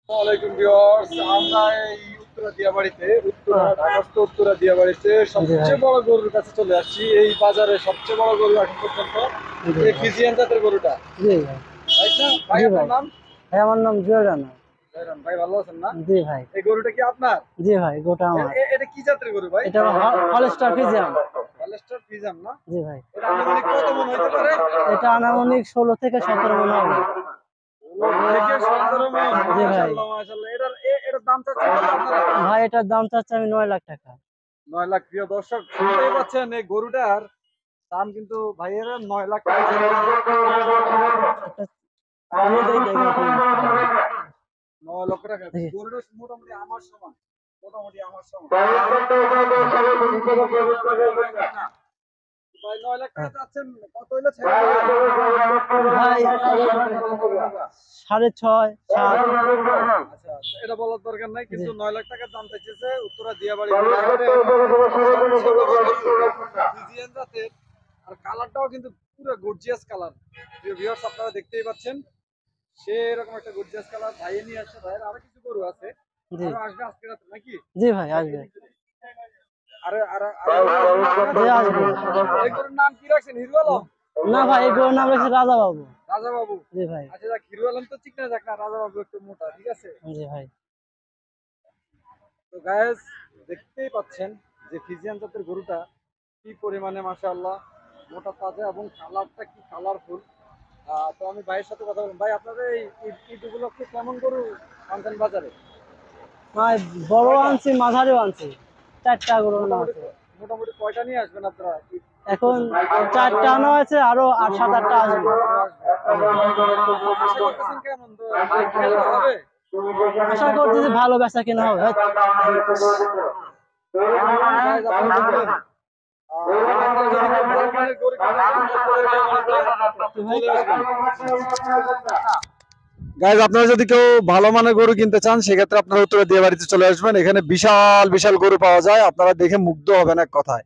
ওয়ালাইকুম ভিউয়ার্স, আমরা এই উত্তরা দিয়াবাড়িতে ঢাকাস্থ উত্তরা দিয়াবাড়িতে সবচেয়ে বড় গরুর কাছে চলে আসছি। এই বাজারে সবচেয়ে বড় গরু এখন পর্যন্ত এই ফিজিয়ান জাতের গরুটা, জি ভাই। তাই না ভাই? জি আপনার ভাই। নাম? ভাই আমার নাম জুয়েল রানা। জয়রাম ভাই, ভালো আছেন না? জি ভাই। এই গরুটা কি আপনার? জি ভাই, গোটা আমার। এটা কি জাতের গরু ভাই? এটা হলস্টার ফিজিয়াম। হলস্টার ফ্রিজিয়ান না? জি ভাই। এটা আনুমানিক কত মন হইতে পারে? এটা আনুমানিক 16 থেকে 17 মন হবে। থেকে 17 মন। জি ভাই। মাশাআল্লাহ মাশাআল্লাহ। এটার দাম চাচ্ছেন কত আপনারা? ভাই এটার দাম চাচ্ছে আমি 9 লাখ টাকা। 9 লাখ। প্রিয় দর্শক, শুনতেই পাচ্ছেন এই গরুটার দাম কিন্তু ভাইয়েরা 9 লাখ টাকা চাইতেছে। এটা অনুযায়ী দেখে আপনি বুঝতে পারবেন। 9 লক্ষ টাকা। গরুটা মোটামুটি আমার সমান। মোটামুটি আমার সমান। ভাই 9 লাখ টাকা চাচ্ছেন, কত হইলে ছেড়ে ভাই দেবেন? 6.5 7। আচ্ছা, এটা বলার দরকার নাই, কিন্তু জি 9 লাখ টাকার দাম চাইতেছে উত্তরা দিয়াবাড়ি ফিজিয়ান জাতের। আর কালারটাও কিন্তু পুরো গর্জিয়াস কালার। প্রিয় ভিউয়ার্স, আপনারা দেখতেই পাচ্ছেন সেরকম একটা গর্জিয়াস কালার। ভাইয়ে নিয়ে আসছে, ভাইয়ের আরো কিছু গরু আছে, জি আরো আসবে আজকে রাতে নাকি? জি ভাই আসবে। আরে আরে জি আসবে। এই গরুর নাম কি রাখছেন? হিরো আলম? না ভাই এই গরুর নাম রাখছে রাজা বাবু। রাজা বাবু? জি ভাই। আচ্ছা যাক, হিরো আলম তো চিকনা যাক না, রাজা বাবু একটু মোটা, ঠিক আছে। জি ভাই। তো গায়েস, দেখতেই পাচ্ছেন যে ফিজিয়ান জাতের গরুটা কি পরিমাণে মাশাআল্লাহ মোটা তাজা, এবং কালারটা কি কালারফুল। তো আমি ভাইয়ের সাথে কথা বললাম। ভাই, আপনাদের এই ঈদ উপলক্ষে কেমন গরু আনছেন বাজারে? ভাই বড় কয়টা? আনছি মাঝারিও আনছি। 4টা গরু আনা মোটামুটি আছে। মোটামুটি কয়টা নিয়ে আসবেন আপনারা এখন 4টা আনা আছে, আরো 8 7 8টা আসবে। আশা করতেছেন কেমন তো কেনা হবে? আশা করতেছি ভালো বেচা কেনা হবে। Guys, আপনারা দেখবেন, আপনারা যদি কেউ ভালো মানের গরু কিনতে চান, চলে আসবেন। গাইজ, আপনারা যদি কেউ ভালো মানের গরু কিনতে চান, সেক্ষেত্রে আপনারা উত্তরা দিয়াবাড়িতে চলে আসবেন। এখানে বিশাল বিশাল গরু পাওয়া যায়, আপনারা দেখে মুগ্ধ হবেন এক কথায়।